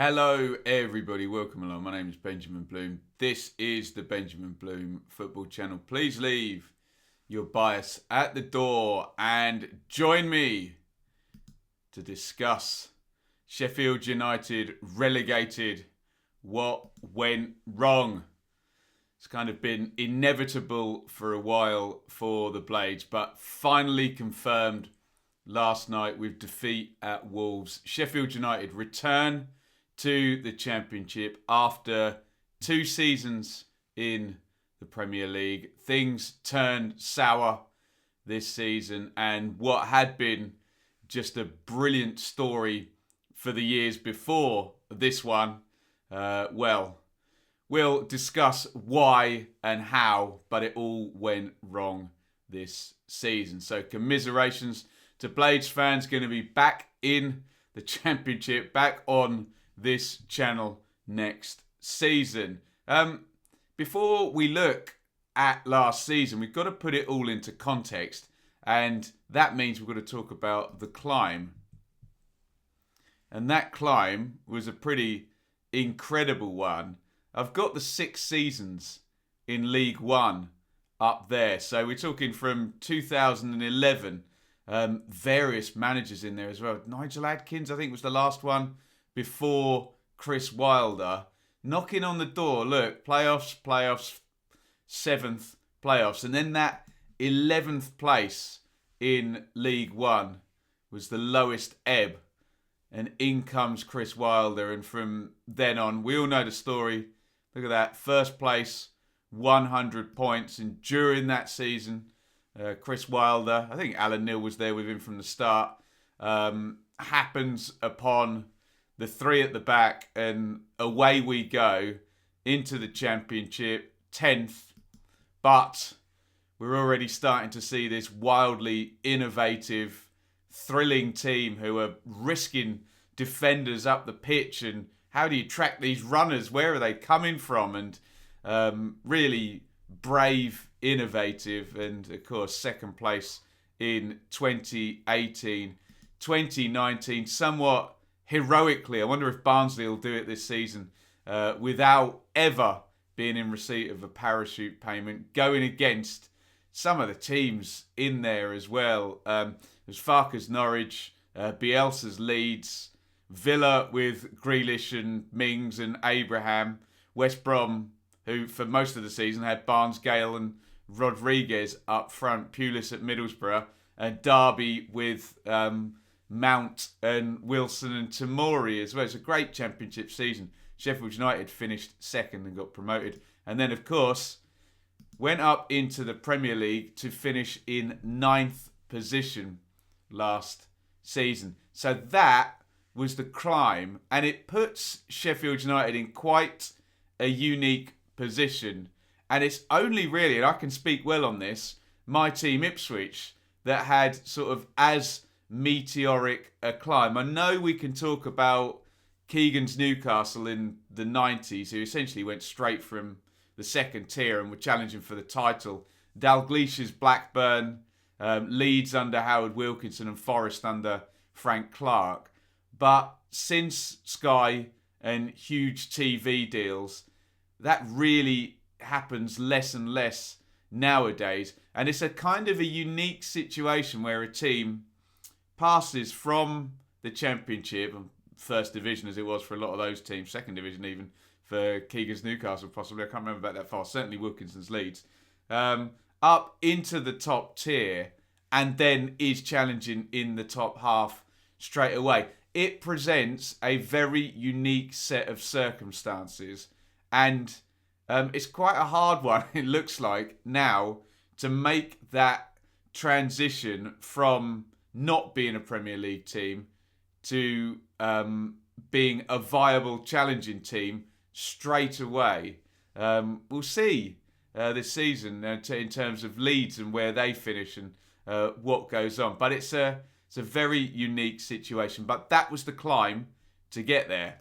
Hello everybody, welcome along. My name is Benjamin Bloom. This is the Benjamin Bloom Football Channel. Please leave your bias at the door and join me to discuss Sheffield United relegated. What went wrong? It's kind of been inevitable for a while for the Blades, but finally confirmed last night with defeat at Wolves. Sheffield United return to the Championship after 2 seasons in the Premier League. Things turned sour this season, and what had been just a brilliant story for the years before this one, we'll discuss why and how, but it all went wrong this season. So commiserations to Blades fans, going to be back in the Championship, back on this channel next season. Before we look at last season, we've got to put it all into context, and that means we've got to talk about the climb. And that climb was a pretty incredible one. I've got the 6 seasons in League One up there. So we're talking from 2011, various managers in there as well. Nigel Adkins, I think, was the last one before Chris Wilder, knocking on the door. Look, playoffs, 7th playoffs. And then that 11th place in League One was the lowest ebb. And in comes Chris Wilder. And from then on, we all know the story. Look at that. First place, 100 points. And during that season, Chris Wilder, I think Alan Neil was there with him from the start, happens upon the 3 at the back, and away we go into the Championship, 10th. But we're already starting to see this wildly innovative, thrilling team who are risking defenders up the pitch. And how do you track these runners? Where are they coming from? And really brave, innovative, and of course second place in 2018. 2019, somewhat heroically. I wonder if Barnsley will do it this season without ever being in receipt of a parachute payment, going against some of the teams in there as well. There's Farke's Norwich, Bielsa's Leeds, Villa with Grealish and Mings and Abraham, West Brom, who for most of the season had Barnes, Gale and Rodriguez up front, Pulis at Middlesbrough, and Derby with Mount and Wilson and Tamori as well. It's a great Championship season. Sheffield United finished 2nd and got promoted. And then, of course, went up into the Premier League to finish in 9th position last season. So that was the climb. And it puts Sheffield United in quite a unique position. And it's only really, and I can speak well on this, my team Ipswich that had sort of as meteoric a climb. I know we can talk about Keegan's Newcastle in the 90s, who essentially went straight from the 2nd tier and were challenging for the title. Dalglish's Blackburn, Leeds under Howard Wilkinson, and Forest under Frank Clark. But since Sky and huge TV deals, that really happens less and less nowadays. And it's a kind of a unique situation where a team passes from the Championship, and 1st Division as it was for a lot of those teams, 2nd Division even for Keegan's Newcastle possibly, I can't remember about that far, certainly Wilkinson's Leeds, up into the top tier and then is challenging in the top half straight away. It presents a very unique set of circumstances, and it's quite a hard one, it looks like, now to make that transition from not being a Premier League team to being a viable challenging team straight away. We'll see this season in terms of Leeds and where they finish and what goes on. But it's a very unique situation. But that was the climb to get there.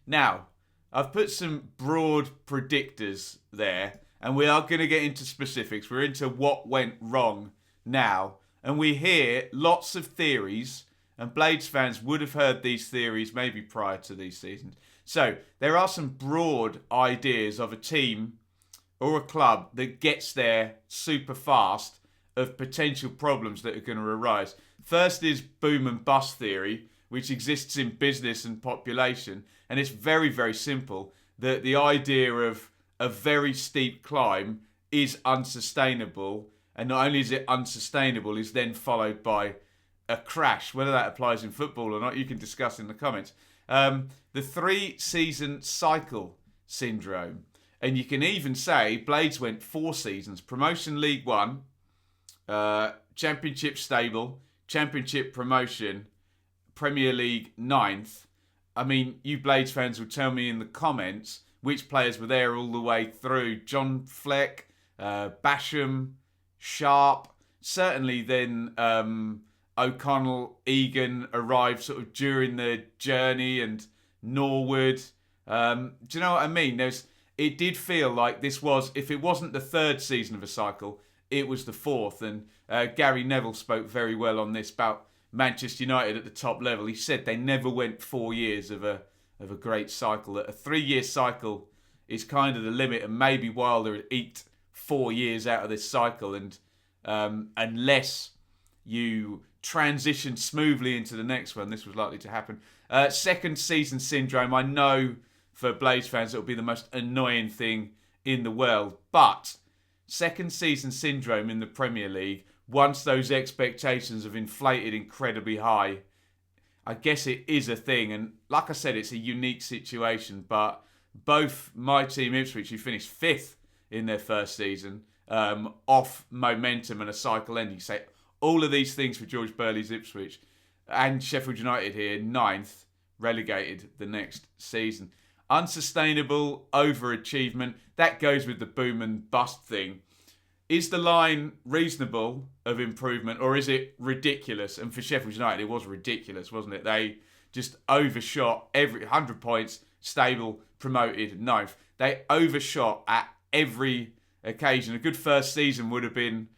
Now, I've put some broad predictors there, and we are going to get into specifics. We're into what went wrong now. And we hear lots of theories And Blades fans would have heard these theories maybe prior to these seasons. So there are some broad ideas of a team or a club that gets there super fast of potential problems that are going to arise. First is boom and bust theory, which exists in business and population. And it's very, very simple. That the idea of a very steep climb is unsustainable. And not only is it unsustainable, is then followed by a crash. Whether that applies in football or not, you can discuss in the comments. The 3-season cycle syndrome. And you can even say Blades went 4 seasons. Promotion League 1, Championship stable, Championship promotion, Premier League 9th. I mean, you Blades fans will tell me in the comments which players were there all the way through. John Fleck, Basham, Sharp. Certainly then O'Connell, Egan arrived sort of during the journey, and Norwood. Do you know what I mean? It did feel like this was, if it wasn't the 3rd season of a cycle, it was the 4th. And Gary Neville spoke very well on this about Manchester United at the top level. He said they never went 4 years of a great cycle. That a 3-year cycle is kind of the limit, and maybe Wilder had eked 4 years out of this cycle. And unless you transition smoothly into the next one, this was likely to happen. 2nd season syndrome. I know for Blades fans it'll be the most annoying thing in the world, but 2nd season syndrome in the Premier League, once those expectations have inflated incredibly high, I guess it is a thing. And like I said, it's a unique situation, but both my team Ipswich, who finished 5th in their first season, off momentum and a cycle ending, say all of these things for George Burley's Ipswich, and Sheffield United here, 9th, relegated the next season. Unsustainable overachievement. That goes with the boom and bust thing. Is the line reasonable of improvement, or is it ridiculous? And for Sheffield United, it was ridiculous, wasn't it? They just overshot every 100 points, stable, promoted, 9th. They overshot at every occasion. A good first season would have been,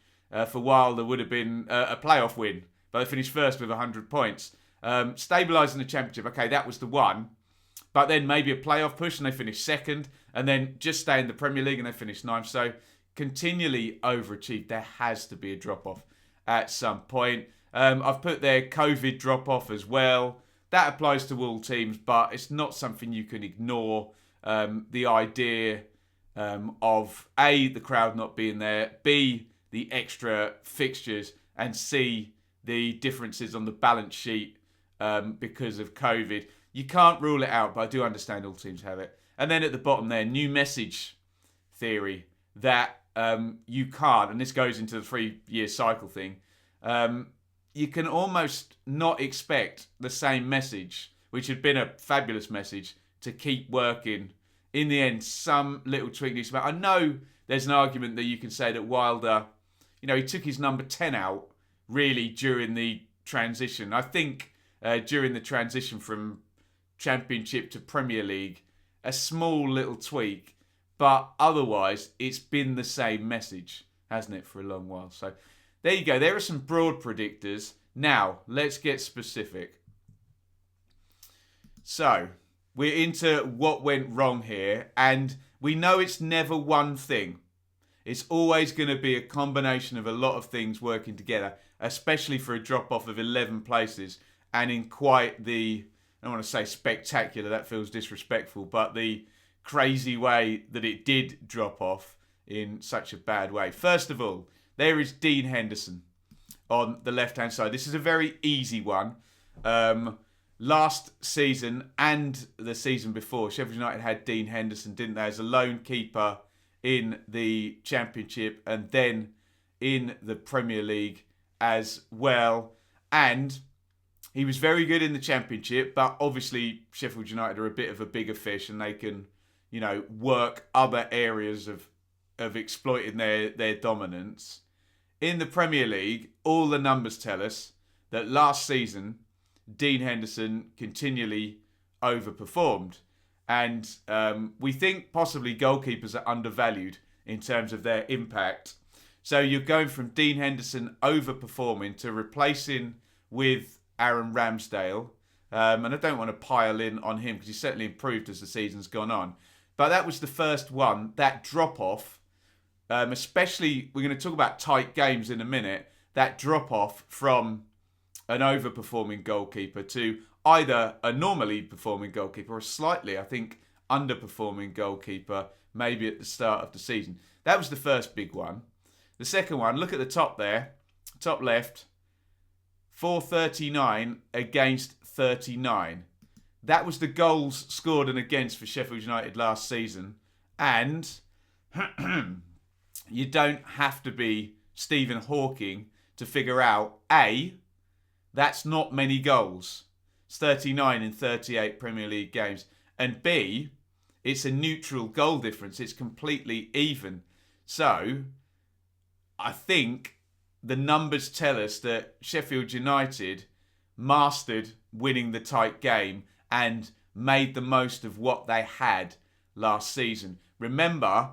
for Wilder, would have been a playoff win. But they finished 1st with 100 points. Stabilising the Championship, okay, that was the one. But then maybe a playoff push and they finished 2nd. And then just stay in the Premier League and they finished 9th. So continually overachieved. There has to be a drop-off at some point. I've put there COVID drop-off as well. That applies to all teams, but it's not something you can ignore. The idea of A, the crowd not being there, B, the extra fixtures, and C, the differences on the balance sheet because of COVID. You can't rule it out, but I do understand all teams have it. And then at the bottom there, new message theory, that you can't, and this goes into the 3-year cycle thing, you can almost not expect the same message, which had been a fabulous message, to keep working. In the end, some little tweak needs to be. I know there's an argument that you can say that Wilder, he took his number 10 out really during the transition. I think during the transition from Championship to Premier League, a small little tweak, but otherwise it's been the same message, hasn't it, for a long while. So there you go. There are some broad predictors. Now, let's get specific. So, we're into what went wrong here, and we know it's never one thing. It's always going to be a combination of a lot of things working together, especially for a drop-off of 11 places, and in quite the, I don't want to say spectacular, that feels disrespectful, but the crazy way that it did drop off in such a bad way. First of all, there is Dean Henderson on the left-hand side. This is a very easy one. Last season and the season before, Sheffield United had Dean Henderson, didn't they, as a lone keeper in the Championship and then in the Premier League as well. And he was very good in the Championship, but obviously Sheffield United are a bit of a bigger fish and they can, work other areas of exploiting their dominance. In the Premier League, all the numbers tell us that last season, Dean Henderson continually overperformed. And we think possibly goalkeepers are undervalued in terms of their impact. So you're going from Dean Henderson overperforming to replacing with Aaron Ramsdale. And I don't want to pile in on him because he's certainly improved as the season's gone on. But that was the first one. That drop-off, especially, we're going to talk about tight games in a minute, that drop-off from an overperforming goalkeeper to either a normally performing goalkeeper or a slightly, I think, underperforming goalkeeper, maybe at the start of the season. That was the first big one. The second one, look at the top there, top left, 439 against 39. That was the goals scored and against for Sheffield United last season. And you don't have to be Stephen Hawking to figure out, A, that's not many goals. It's 39 in 38 Premier League games. And B, it's a neutral goal difference. It's completely even. So, I think the numbers tell us that Sheffield United mastered winning the tight game and made the most of what they had last season. Remember,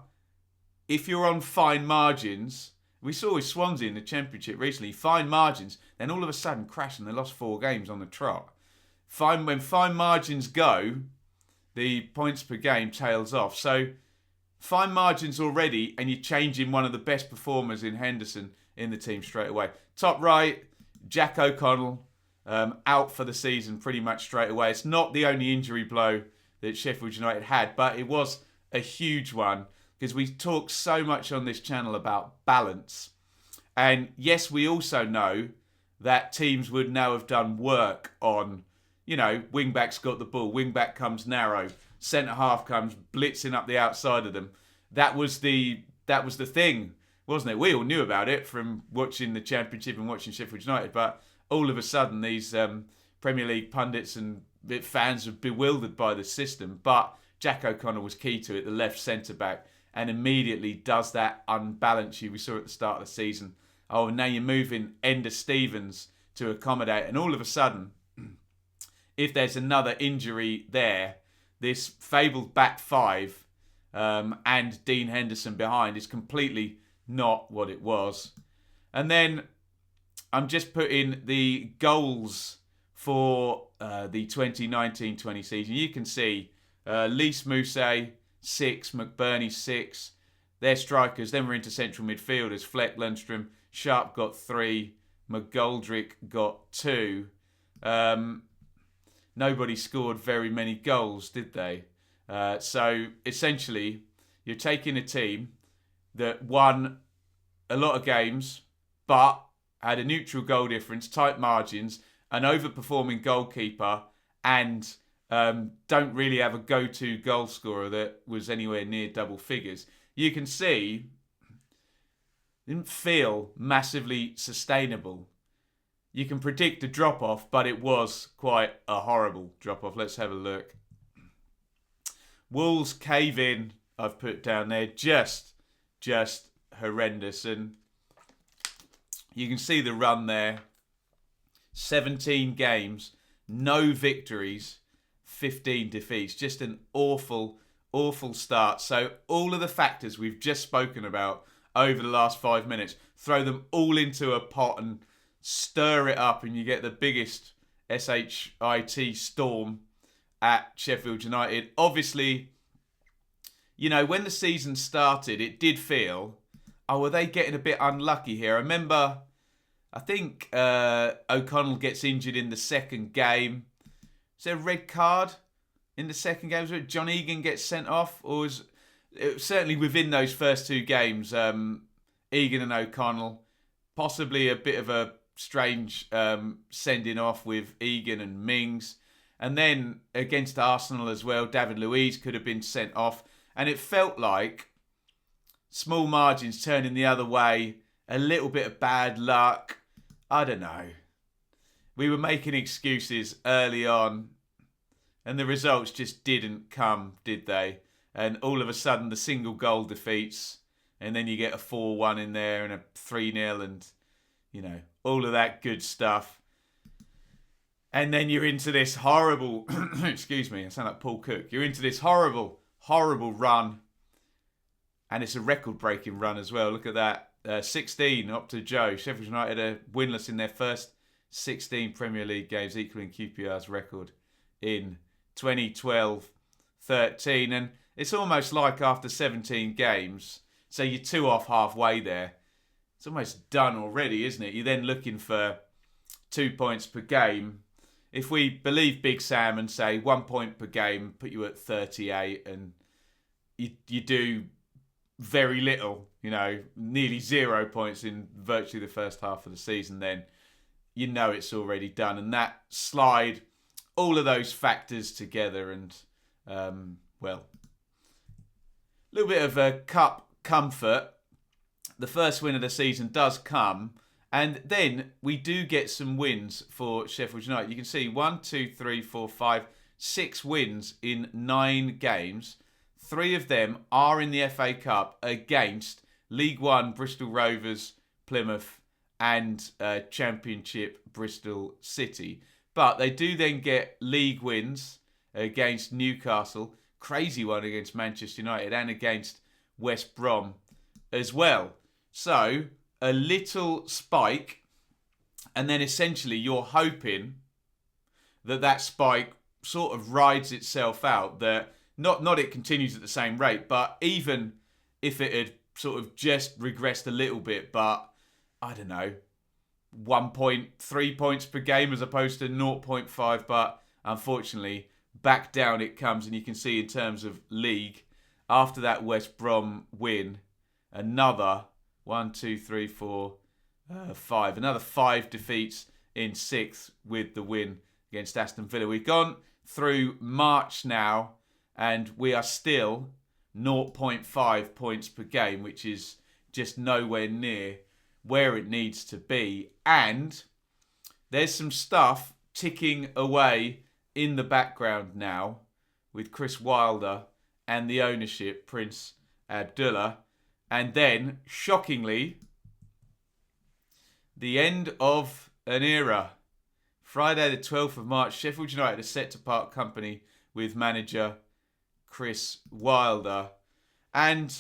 if you're on fine margins, we saw with Swansea in the Championship recently, fine margins, then all of a sudden crash and they lost 4 games on the trot. When fine margins go, the points per game tails off. So, fine margins already, and you're changing one of the best performers in Henderson in the team straight away. Top right, Jack O'Connell, out for the season pretty much straight away. It's not the only injury blow that Sheffield United had, but it was a huge one because we talk so much on this channel about balance. And yes, we also know that teams would now have done work on, wing-back's got the ball, wing-back comes narrow, centre-half comes blitzing up the outside of them. That was the thing, wasn't it? We all knew about it from watching the Championship and watching Sheffield United, but all of a sudden these Premier League pundits and fans are bewildered by the system. But Jack O'Connell was key to it, the left centre-back, and immediately does that unbalance you we saw at the start of the season. Oh, now you're moving Ender Stevens to accommodate, and all of a sudden, if there's another injury there, this fabled back five and Dean Henderson behind is completely not what it was. And then I'm just putting the goals for the 2019-20 season. You can see Lys Mousset, 6, McBurney, 6. They're strikers. Then we're into central midfielders. Fleck, Lundstrom, Sharp got 3. McGoldrick got 2. Nobody scored very many goals, did they? So essentially, you're taking a team that won a lot of games, but had a neutral goal difference, tight margins, an overperforming goalkeeper, and don't really have a go-to goal scorer that was anywhere near double figures. You can see, didn't feel massively sustainable. You can predict a drop-off, but it was quite a horrible drop-off. Let's have a look. Wolves cave in, I've put down there, just horrendous. And you can see the run there. 17 games, no victories, 15 defeats. Just an awful start. So all of the factors we've just spoken about over the last 5 minutes, throw them all into a pot and stir it up, and you get the biggest SHIT storm at Sheffield United. Obviously, when the season started, it did feel, were they getting a bit unlucky here? I remember, I think O'Connell gets injured in the second game. Is there a red card in the second game? Was it John Egan gets sent off? Or was it certainly within those first 2 games, Egan and O'Connell, possibly a bit of a strange sending off with Egan and Mings. And then against Arsenal as well, David Luiz could have been sent off. And it felt like small margins turning the other way, a little bit of bad luck. I don't know. We were making excuses early on, and the results just didn't come, did they? And all of a sudden, the single goal defeats, and then you get a 4-1 in there and a 3-0 and, all of that good stuff. And then you're into this horrible, excuse me, I sound like Paul Cook. You're into this horrible run. And it's a record-breaking run as well. Look at that. 16 up to Joe. Sheffield United are winless in their first 16 Premier League games, equaling QPR's record in 2012-13. And it's almost like after 17 games, so you're 2 off halfway there. It's almost done already, isn't it? You're then looking for 2 points per game. If we believe Big Sam and say 1 point per game, put you at 38, and you do very little, nearly 0 points in virtually the first half of the season, then you know it's already done. And that slide all of those factors together and, a little bit of a cup comfort. The first win of the season does come. And then we do get some wins for Sheffield United. You can see 1, 2, 3, 4, 5, 6 wins in 9 games. 3 of them are in the FA Cup against League One Bristol Rovers, Plymouth and Championship Bristol City. But they do then get league wins against Newcastle, crazy one against Manchester United and against West Brom as well. So a little spike, and then essentially you're hoping that spike sort of rides itself out. That not it continues at the same rate, but even if it had sort of just regressed a little bit, but I don't know, 1.3 points per game as opposed to 0.5, but unfortunately back down it comes. And you can see in terms of league, after that West Brom win, another 1, 2, 3, 4, 5. Another 5 defeats in 6th with the win against Aston Villa. We've gone through March now and we are still 0.5 points per game, which is just nowhere near where it needs to be. And there's some stuff ticking away in the background now with Chris Wilder and the ownership, Prince Abdullah. And then, shockingly, the end of an era. Friday the 12th of March, Sheffield United are set to part company with manager Chris Wilder. And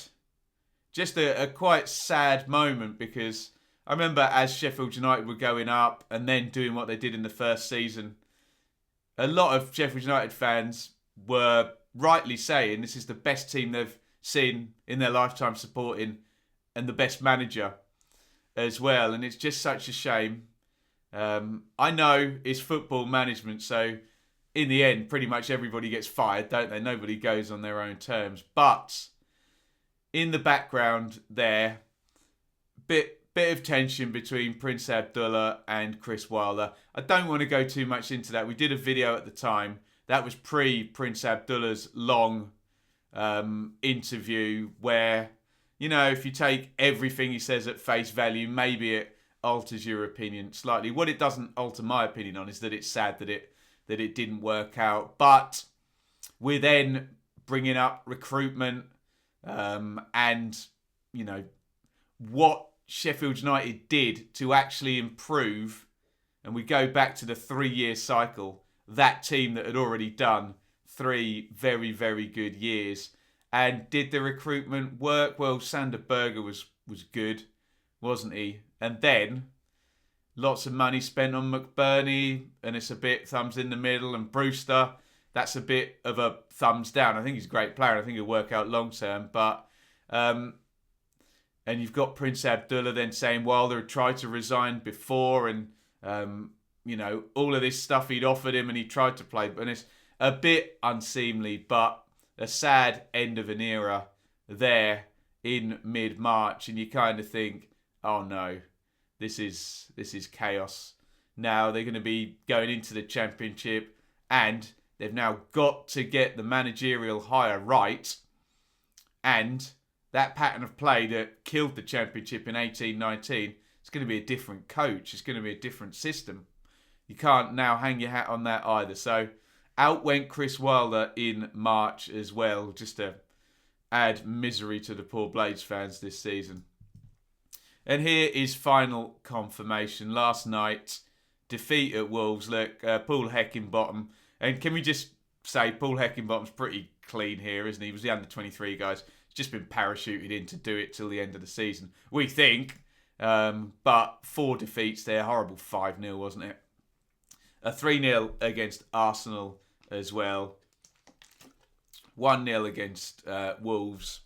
just a quite sad moment, because I remember as Sheffield United were going up and then doing what they did in the first season, a lot of Sheffield United fans were rightly saying this is the best team they've seen in their lifetime supporting, and the best manager as well. And it's just such a shame. I know it's football management, so in the end pretty much everybody gets fired, don't they? Nobody goes on their own terms. But in the background there, bit of tension between Prince Abdullah and Chris Wilder. I don't want to go too much into that. We did a video at the time that was pre-Prince Abdullah's long interview, where, if you take everything he says at face value, maybe it alters your opinion slightly. What it doesn't alter my opinion on is that it's sad that it didn't work out. But we're then bringing up recruitment and what Sheffield United did to actually improve, and we go back to the 3-year cycle, that team that had already done 3 very, very good years. And did the recruitment work? Well, Sander Berger was good, wasn't he? And then lots of money spent on McBurney, and it's a bit thumbs in the middle. And Brewster, that's a bit of a thumbs down. I think he's a great player. I think he'll work out long term. But and you've got Prince Abdullah then saying Wilder had tried to resign before, and all of this stuff he'd offered him, and he tried to play. And it's a bit unseemly, but a sad end of an era there in mid-March. And you kind of think, oh no, this is chaos. Now they're going to be going into the Championship, and they've now got to get the managerial hire right. And that pattern of play that killed the Championship in 18-19, it's going to be a different coach. It's going to be a different system. You can't now hang your hat on that either. So out went Chris Wilder in March as well, just to add misery to the poor Blades fans this season. And here is final confirmation. Last night, defeat at Wolves. Look, Paul Heckingbottom. And can we just say Paul Heckingbottom's pretty clean here, isn't he? He was the under-23 guys. He's just been parachuted in to do it till the end of the season. We think. But 4 defeats there. Horrible 5-0, wasn't it? A 3-0 against Arsenal as well. 1-0 against Wolves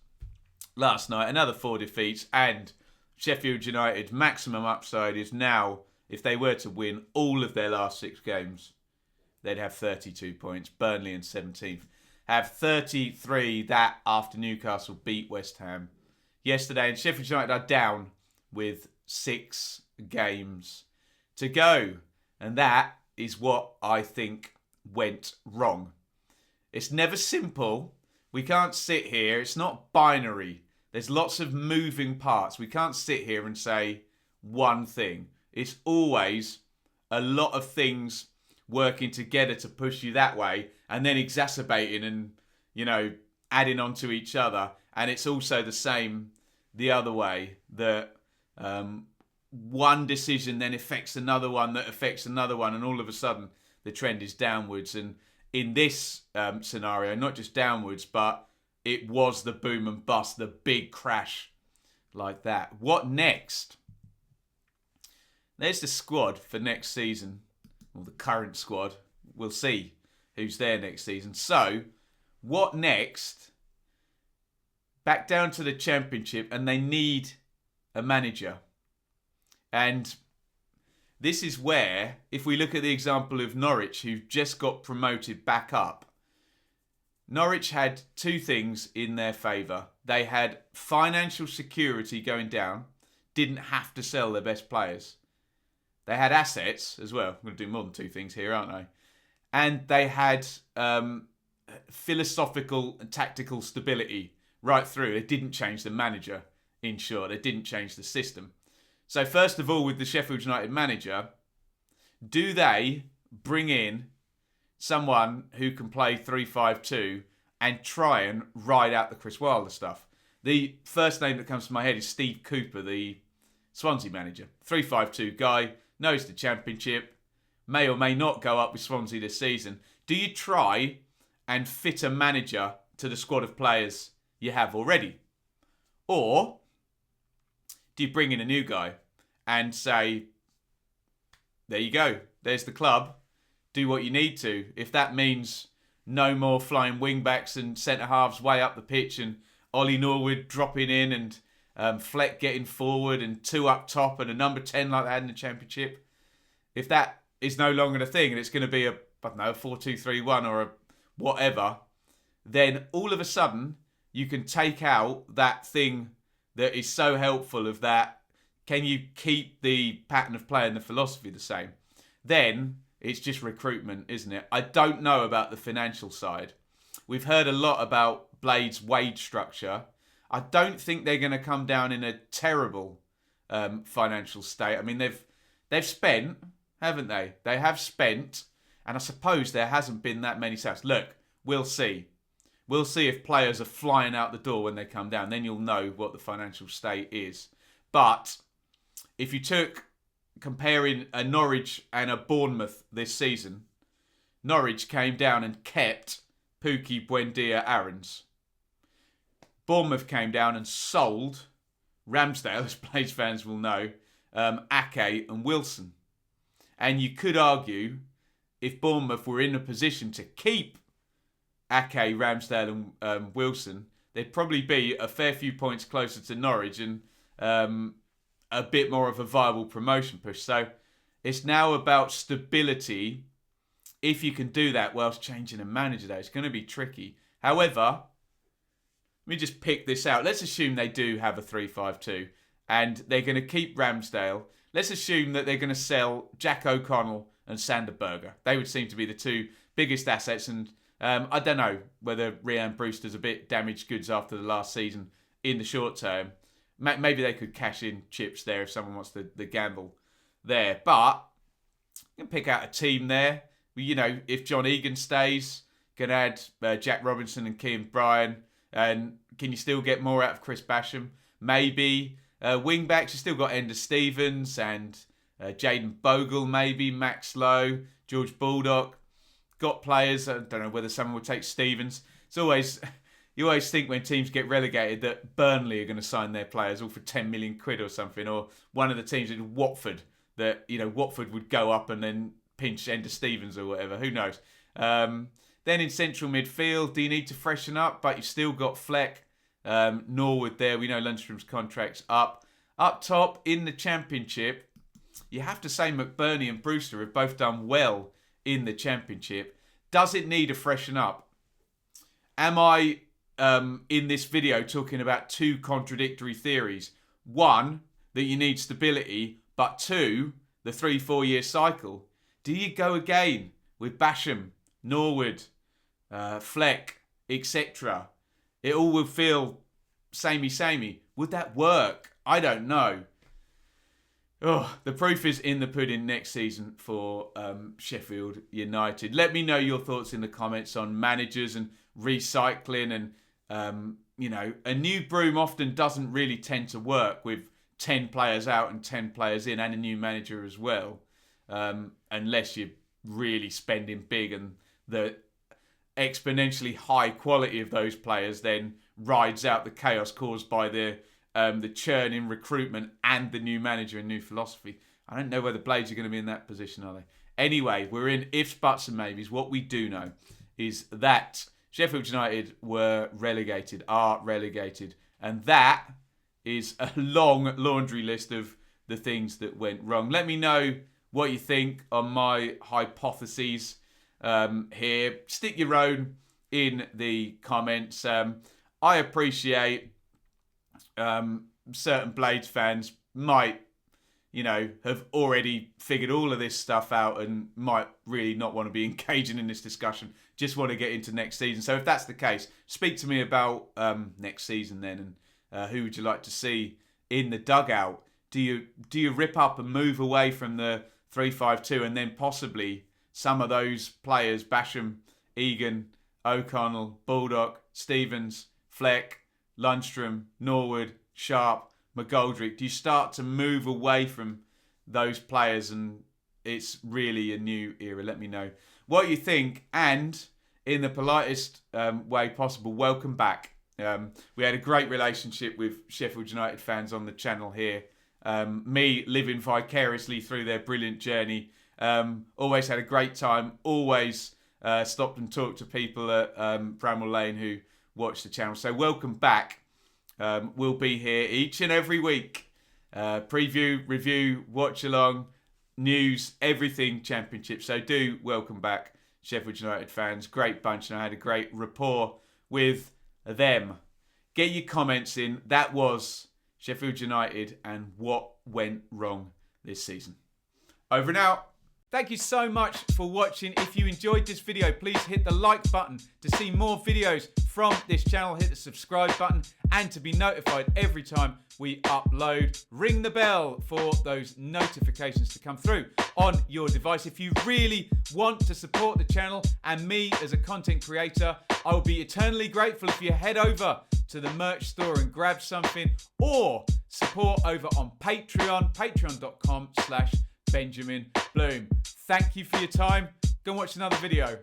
last night. Another 4 defeats. And Sheffield United maximum upside is now, if they were to win all of their last 6 games, they'd have 32 points. Burnley in 17th have 33 that after Newcastle beat West Ham yesterday. And Sheffield United are down with 6 games to go. And that is what I think went wrong. It's never simple. We can't sit here. It's not binary. There's lots of moving parts. We can't sit here and say one thing. It's always a lot of things working together to push you that way and then exacerbating and, adding on to each other. And it's also the same the other way, that one decision then affects another one that affects another one, and all of a sudden the trend is downwards. And in this scenario, not just downwards, but it was the boom and bust, the big crash like that. What next? There's the squad for next season, or the current squad. We'll see who's there next season. So, what next? Back down to the Championship, and they need a manager. And this is where, if we look at the example of Norwich, who've just got promoted back up, Norwich had 2 things in their favour. They had financial security going down, didn't have to sell their best players. They had assets as well. I'm going to do more than 2 things here, aren't I? And they had philosophical and tactical stability right through. They didn't change the manager, in short. They didn't change the system. So first of all, with the Sheffield United manager, do they bring in someone who can play 3-5-2 and try and ride out the Chris Wilder stuff? The first name that comes to my head is Steve Cooper, the Swansea manager. 3-5-2 guy, knows the Championship, may or may not go up with Swansea this season. Do you try and fit a manager to the squad of players you have already? Or do you bring in a new guy and say, there you go, there's the club, do what you need to? If that means no more flying wing-backs and centre-halves way up the pitch and Ollie Norwood dropping in and Fleck getting forward and 2 up top and a number 10 like they had in the Championship, if that is no longer a thing and it's going to be a 4-2-3-1 or a whatever, then all of a sudden you can take out that thing that is so helpful of that. Can you keep the pattern of play and the philosophy the same? Then it's just recruitment, isn't it? I don't know about the financial side. We've heard a lot about Blade's wage structure. I don't think they're going to come down in a terrible financial state. I mean, they've spent, haven't they? They have spent, and I suppose there hasn't been that many sales. Look, we'll see. We'll see if players are flying out the door when they come down. Then you'll know what the financial state is. But if you took comparing a Norwich and a Bournemouth this season, Norwich came down and kept Pukki, Buendia, Aarons. Bournemouth came down and sold Ramsdale, as Blades fans will know, Ake and Wilson. And you could argue, if Bournemouth were in a position to keep Ake, Ramsdale and Wilson, they'd probably be a fair few points closer to Norwich and a bit more of a viable promotion push. So it's now about stability. If you can do that whilst changing a manager, though, it's going to be tricky. However, let me just pick this out. Let's assume they do have a 3-5-2 and they're going to keep Ramsdale. Let's assume that they're going to sell Jack O'Connell and Sander Berger. They would seem to be the 2 biggest assets, and I don't know whether Rhian Brewster's a bit damaged goods after the last season in the short term. Maybe they could cash in chips there if someone wants the gamble there. But you can pick out a team there. You know, if John Egan stays, can add Jack Robinson and Kean Bryan. And can you still get more out of Chris Basham? Maybe. Wing-backs, you still got Ender Stevens and Jaden Bogle, maybe. Max Lowe, George Baldock. Got players. I don't know whether someone will take Stevens. It's always you always think when teams get relegated that Burnley are going to sign their players all for 10 million quid or something, or one of the teams in Watford that, Watford would go up and then pinch Ender Stevens or whatever. Who knows? Then in central midfield, do you need to freshen up? But you've still got Fleck, Norwood there. We know Lundstrom's contract's up. Up top in the Championship, you have to say McBurney and Brewster have both done well in the Championship. Does it need a freshen up? Am I, in this video, talking about two contradictory theories? One, that you need stability, but two, the 3-4 year cycle. Do you go again with Basham, Norwood, Fleck, etc.? It all will feel samey. Would that work? I don't know. Oh, the proof is in the pudding next season for Sheffield United. Let me know your thoughts in the comments on managers and recycling. And, a new broom often doesn't really tend to work with 10 players out and 10 players in and a new manager as well. Unless you're really spending big and the exponentially high quality of those players then rides out the chaos caused by the churn in recruitment and the new manager and new philosophy. I don't know whether Blades are going to be in that position, are they? Anyway, we're in ifs, buts and maybes. What we do know is that Sheffield United are relegated. And that is a long laundry list of the things that went wrong. Let me know what you think on my hypotheses here. Stick your own in the comments. I appreciate certain Blades fans might, have already figured all of this stuff out and might really not want to be engaging in this discussion. Just want to get into next season. So if that's the case, speak to me about next season then, and who would you like to see in the dugout? Do you rip up and move away from the 3-5-2 and then possibly some of those players, Basham, Egan, O'Connell, Baldock, Stevens, Fleck, Lundstrom, Norwood, Sharp, McGoldrick, do you start to move away from those players and it's really a new era? Let me know what you think, and in the politest way possible, welcome back. We had a great relationship with Sheffield United fans on the channel here. Me living vicariously through their brilliant journey. Always had a great time. Always stopped and talked to people at Bramwell Lane who watch the channel. So welcome back. We'll be here each and every week. Preview, review, watch along, news, everything Championship. So do welcome back, Sheffield United fans. Great bunch, and I had a great rapport with them. Get your comments in. That was Sheffield United and what went wrong this season. Over and out. Thank you so much for watching. If you enjoyed this video, please hit the like button to see more videos from this channel. Hit the subscribe button and to be notified every time we upload. Ring the bell for those notifications to come through on your device. If you really want to support the channel and me as a content creator, I will be eternally grateful if you head over to the merch store and grab something, or support over on Patreon, patreon.com/Benjamin Bloom. Thank you for your time. Go and watch another video.